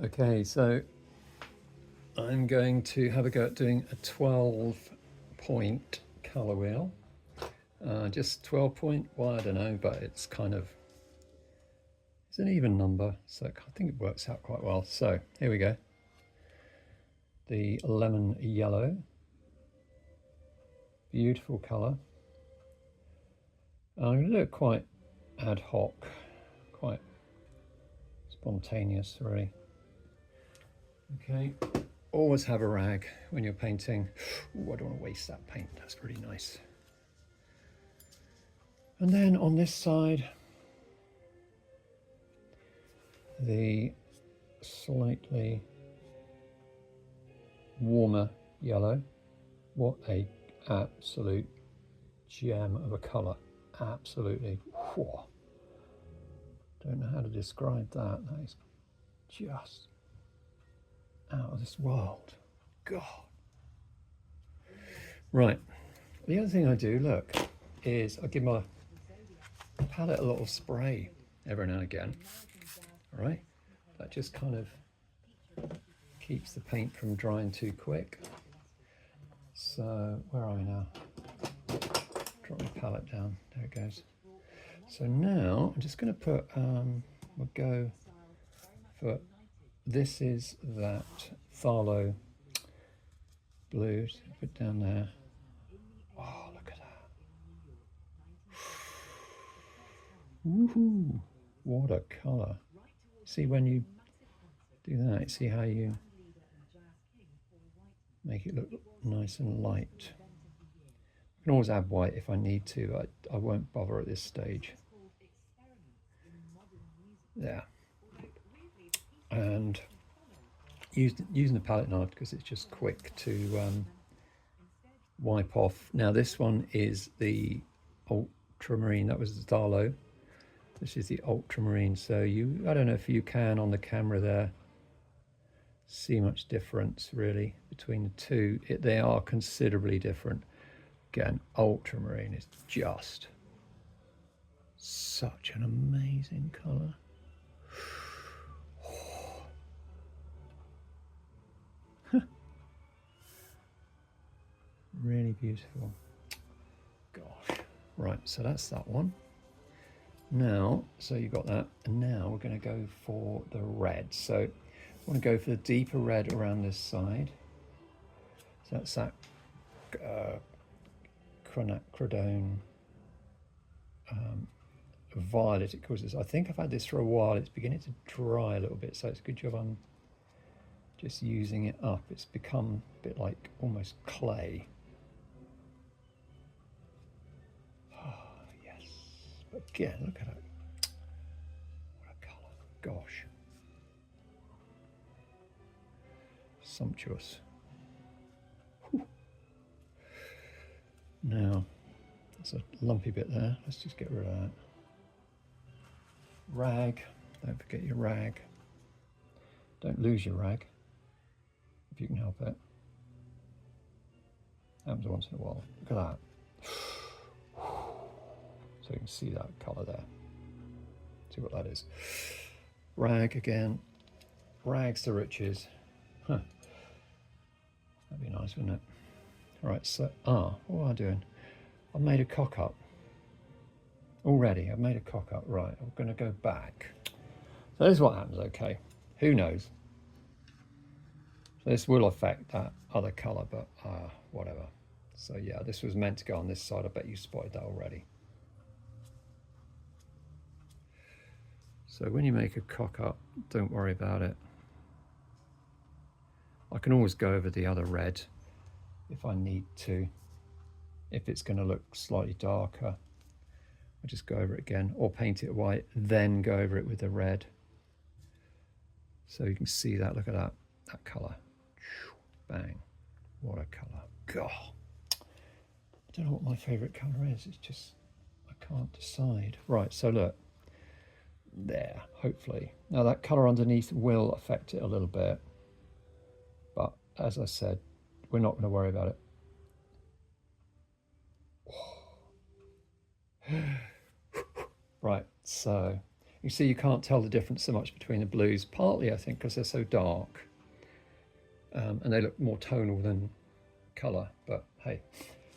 Okay, so I'm going to have a go at doing a 12-point colour wheel. Just 12 point, well, I don't know, but it's an even number, so I think it works out quite well. So here we go. The lemon yellow, beautiful colour. I'm going to do it quite ad hoc, quite spontaneous, really. Okay, always have a rag when you're painting. Ooh, I don't want to waste that paint, that's pretty nice. And then on this side, the slightly warmer yellow. What a absolute gem of a colour. Absolutely. Whew. Don't know how to describe that. That is just out of this world. God. Right. The other thing I do, look, is I give my palette a little spray every now and again. All right. That just kind of keeps the paint from drying too quick. So where are we now? Drop my palette down. There it goes. So now I'm just going to put, we'll go for, this is that Tharlo blue. So put down there. Oh, look at that. Woohoo! What a colour. See, when you do that, see how you make it look nice and light. I can always add white if I need to. I won't bother at this stage. Yeah. And using the palette knife because it's just quick to wipe off. Now this one is the ultramarine. That was the Darlow. This is the ultramarine. So I don't know if you can on the camera there see much difference really between the two. They are considerably different. Again, ultramarine is just such an amazing colour. Really beautiful. Gosh. Right, so that's that one. Now, so you've got that, and now we're going to go for the red. So I want to go for the deeper red around this side. So that's that cronacridone violet it causes. I think I've had this for a while. It's beginning to dry a little bit, so it's a good job I'm just using it up. It's become a bit like almost clay. Oh, yes. But again, look at it. What a colour. Gosh. Sumptuous. Whew. Now, there's a lumpy bit there. Let's just get rid of that. Rag. Don't forget your rag. Don't lose your rag, if you can help it. Happens once in a while. Look at that. So you can see that colour there. See what that is. Rag again. Rags to riches. Huh. That'd be nice, wouldn't it? All right, so, what am I doing? I've made a cock up. Already, I've made a cock up. Right, I'm going to go back. So this is what happens, okay. Who knows? So this will affect that other colour, but whatever. So yeah, this was meant to go on this side. I bet you spotted that already. So when you make a cock up, don't worry about it. I can always go over the other red if I need to. If it's going to look slightly darker, I just go over it again, or paint it white, then go over it with the red. So you can see that, look at that colour. Bang, what a colour. God, I don't know what my favourite colour is, it's just, I can't decide. Right, so look, there, hopefully. Now that colour underneath will affect it a little bit, but as I said, we're not going to worry about it. Right, so You see, you can't tell the difference so much between the blues, partly I think because they're so dark, and they look more tonal than colour, but hey.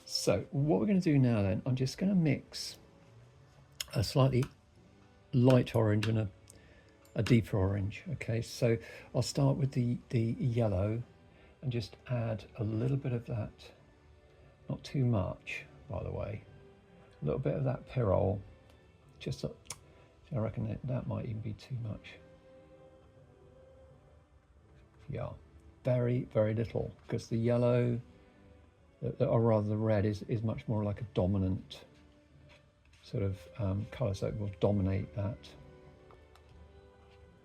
So what we're going to do now then, I'm just going to mix a slightly light orange and a deeper orange. Okay, so I'll start with the yellow and just add a little bit of that, not too much by the way, a little bit of that Pyrrole, just I reckon that might even be too much. Yeah, very, very little, because the yellow, or rather the red, is much more like a dominant sort of colour, so it will dominate that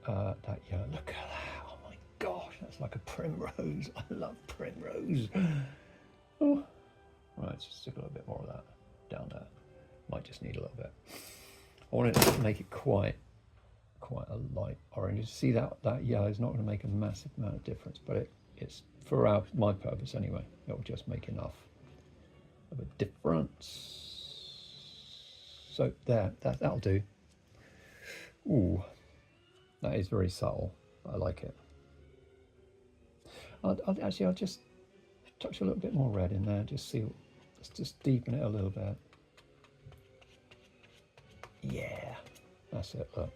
yellow. Look at that, oh my gosh, that's like a primrose. I love primrose. Oh. Right, let's just stick a little bit more of that down there. Might just need a little bit. I want it to make it quite a light orange. See that yellow is not going to make a massive amount of difference, but it's for my purpose anyway. It will just make enough of a difference. So there, that'll do. Ooh, that is very subtle. I like it. I'll just touch a little bit more red in there. Let's just deepen it a little bit. Yeah, that's it. Look,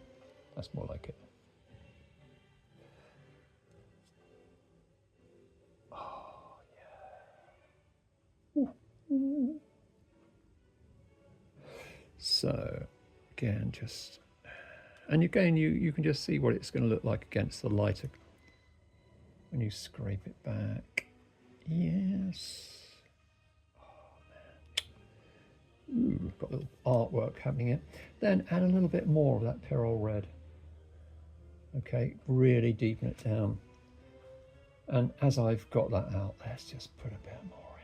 that's more like it. Oh yeah. Ooh. So again, and again, you can just see what it's going to look like against the lighter when you scrape it back. Yes. Ooh, got a little artwork happening here. Then add a little bit more of that Pyrrole red. Okay, really deepen it down. And as I've got that out, let's just put a bit more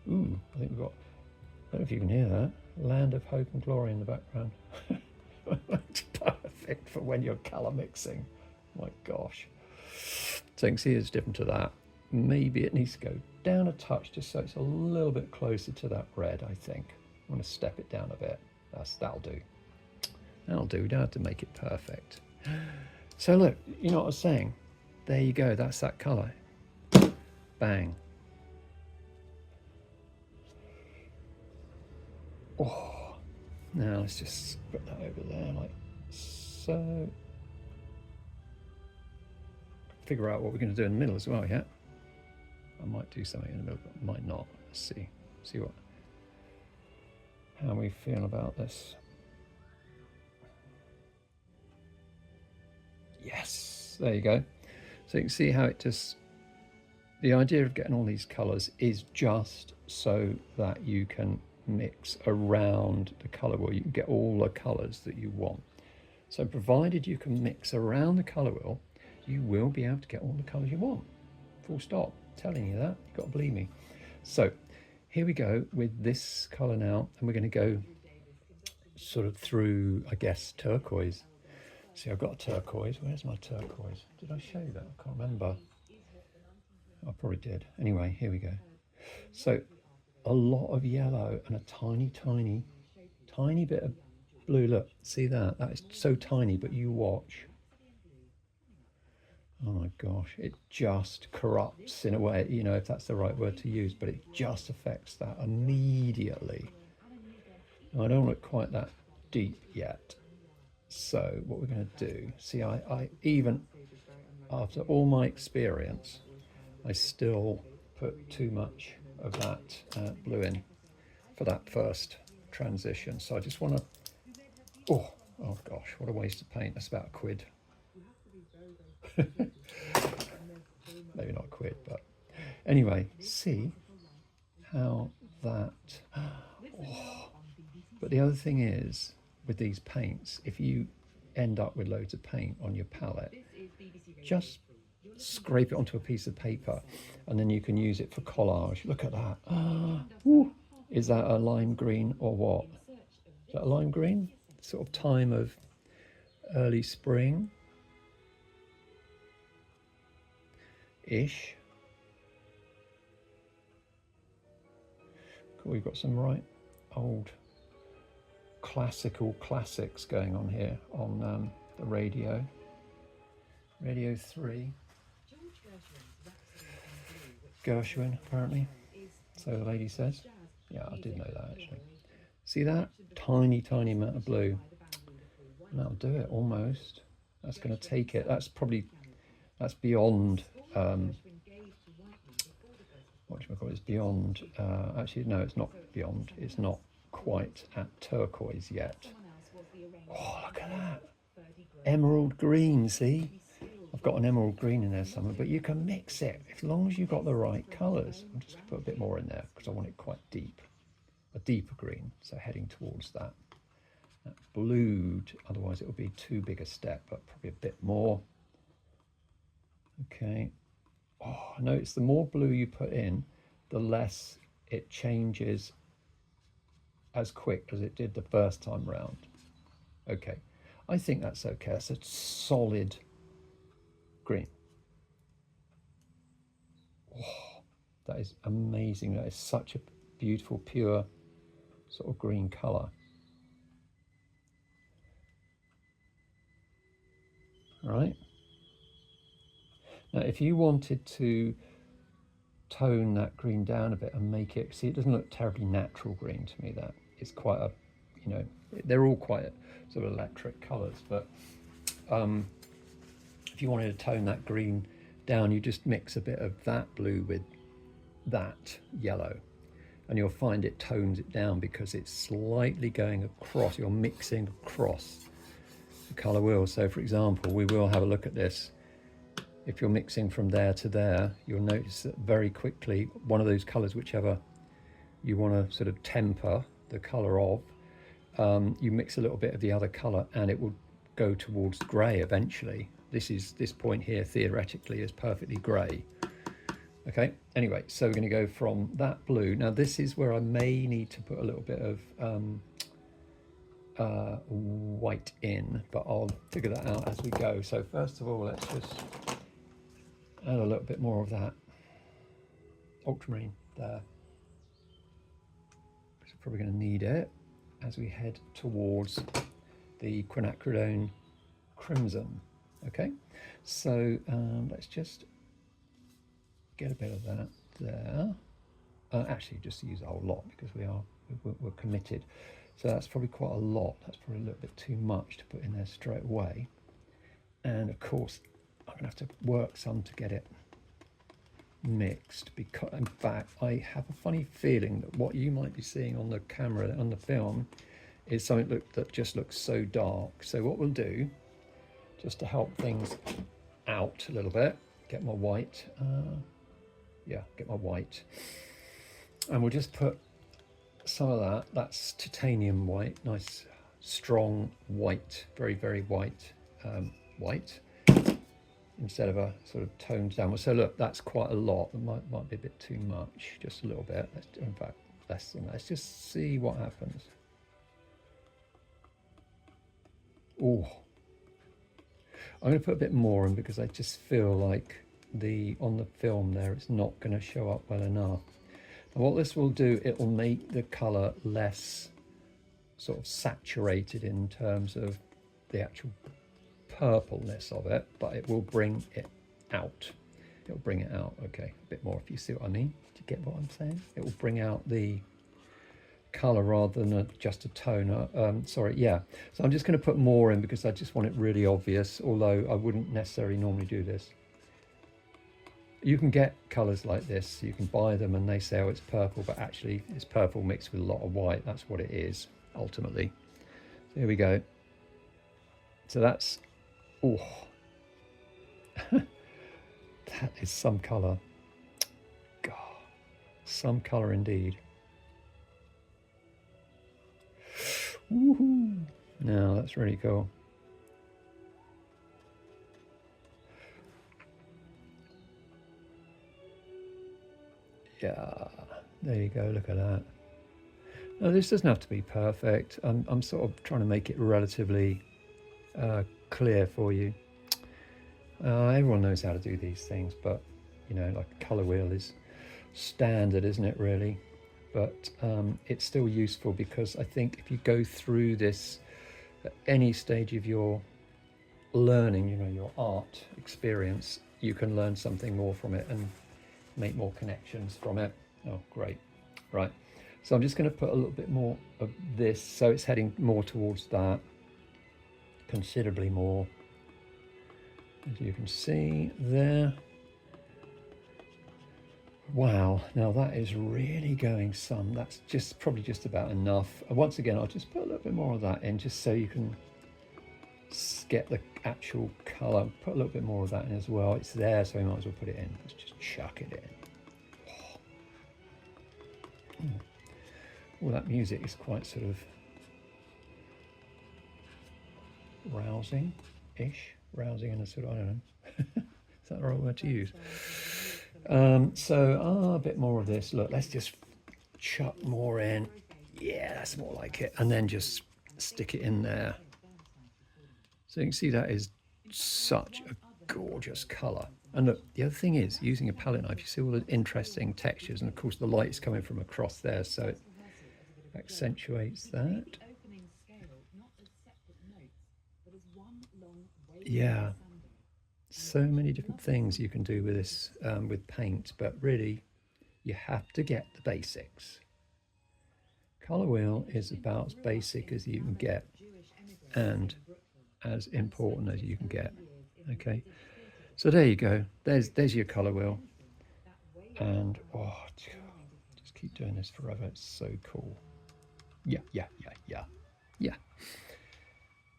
in. Ooh, I think we've got, I don't know if you can hear that, Land of Hope and Glory in the background. It's perfect for when you're colour mixing. My gosh. So you can see it's different to that. Maybe it needs to go down a touch just so it's a little bit closer to that red, I think. I'm going to step it down a bit. That'll do. That'll do. We don't have to make it perfect. So look, you know what I was saying? There you go. That's that colour. Bang. Oh, now let's just put that over there like so. Figure out what we're going to do in the middle as well, yeah? I might do something in the middle, but might not. Let's see how we feel about this. Yes, there you go. So you can see how it just, the idea of getting all these colours is just so that you can mix around the colour wheel. You can get all the colours that you want. So provided you can mix around the colour wheel, you will be able to get all the colours you want. Full stop. I'm telling you that. You've got to believe me. So here we go with this colour now, and we're going to go sort of through, I guess, turquoise. See, I've got a turquoise. Where's my turquoise? Did I show you that? I can't remember. I probably did. Anyway, here we go. So a lot of yellow and a tiny, tiny, tiny bit of blue. Look, see that? That is so tiny, but you watch. Oh my gosh, it just corrupts in a way, you know, if that's the right word to use, but it just affects that immediately. Now, I don't look quite that deep yet. So what we're going to do, see, I even after all my experience, I still put too much of that blue in for that first transition. So I just want to, oh gosh, what a waste of paint. That's about £1. Maybe not £1, but anyway, see how that, But the other thing is, with these paints, if you end up with loads of paint on your palette, just scrape it onto a piece of paper and then you can use it for collage. Look at that. Is that a lime green or what? Is that a lime green? Sort of time of early spring ish. Cool, we've got some right old classical classics going on here on the radio. Radio 3. Gershwin, apparently. So the lady says. Yeah, I did know that actually. See that? Tiny, tiny amount of blue. And that'll do it almost. That's going to take it. That's beyond, whatchamacallit, it's beyond, actually, no, it's not beyond. It's not quite at turquoise yet. Oh, look at that. Emerald green, see? I've got an emerald green in there somewhere, but you can mix it as long as you've got the right colours. I'm just going to put a bit more in there because I want it quite deep, a deeper green, so heading towards that. That blued, otherwise it will be too big a step, but probably a bit more. Okay. Oh, notice the more blue you put in, the less it changes as quick as it did the first time round. Okay, I think that's okay. That's a solid green. Oh, that is amazing. That is such a beautiful, pure sort of green colour. Right. Now, if you wanted to tone that green down a bit and make it, see, it doesn't look terribly natural green to me. That it's quite a, you know, they're all quite sort of electric colours, but if you wanted to tone that green down, you just mix a bit of that blue with that yellow, and you'll find it tones it down because it's slightly going across. You're mixing across the colour wheel. So for example, we will have a look at this. If you're mixing from there to there, you'll notice that very quickly one of those colours, whichever you want to sort of temper the colour of, you mix a little bit of the other colour and it will go towards grey eventually. This point here theoretically is perfectly grey. Okay, anyway, so we're going to go from that blue. Now this is where I may need to put a little bit of white in, but I'll figure that out as we go. So first of all, let's just add a little bit more of that ultramarine there. So probably going to need it as we head towards the quinacridone crimson. Okay, so let's just get a bit of that there. Actually, just use a whole lot because we're committed. So that's probably quite a lot. That's probably a little bit too much to put in there straight away. And of course, I'm gonna have to work some to get it mixed, because in fact, I have a funny feeling that what you might be seeing on the camera, on the film, is something that just looks so dark. So what we'll do, just to help things out a little bit, get my white, get my white, and we'll just put some of that. That's titanium white, nice strong white, very, very white, white, instead of a sort of toned down. So look, that's quite a lot. It might be a bit too much, just a little bit. Let's do, in fact, less than that. Let's just see what happens. Oh, I'm going to put a bit more in because I just feel like on the film there, it's not going to show up well enough. And what this will do, it will make the colour less sort of saturated in terms of the actual purpleness of it, but it will bring it out. It'll bring it out, okay, a bit more if you see what I mean. Do you get what I'm saying? It will bring out the colour rather than just a tone. Sorry, yeah. So I'm just going to put more in because I just want it really obvious, although I wouldn't necessarily normally do this. You can get colours like this, you can buy them and they say, oh, it's purple, but actually it's purple mixed with a lot of white. That's what it is, ultimately. So here we go. So that's, oh, that is some colour. God, some colour indeed. Woohoo! Now that's really cool. Yeah, there you go, look at that. Now this doesn't have to be perfect. I'm sort of trying to make it relatively clear for you. Everyone knows how to do these things, but you know, like a colour wheel is standard, isn't it, really? but it's still useful, because I think if you go through this at any stage of your learning, you know, your art experience, you can learn something more from it and make more connections from it. Oh, great. Right. So I'm just going to put a little bit more of this, so it's heading more towards that, considerably more, as you can see there. Wow, now that is really going some. That's just probably just about enough. And once again, I'll just put a little bit more of that in, just so you can get the actual colour. Put a little bit more of that in as well. It's there, so we might as well put it in. Let's just chuck it in. Oh. Well, that music is quite sort of rousing-ish. Rousing in a sort of, I don't know. Is that the right word to use? So a bit more of this. Look, let's just chuck more in. Yeah, that's more like it. And then just stick it in there. So you can see that is such a gorgeous colour. And look, the other thing is, using a palette knife, you see all the interesting textures, and of course the light is coming from across there, so it accentuates that. Yeah. So many different things you can do with this, with paint, but really you have to get the basics. Colour wheel is about as basic as you can get, and as important as you can get. Okay, so there you go. There's your colour wheel, and oh, just keep doing this forever. It's so cool. Yeah.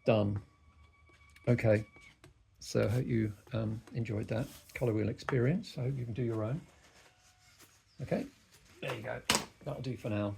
Done. Okay. So I hope you enjoyed that colour wheel experience. I hope you can do your own. Okay, there you go. That'll do for now.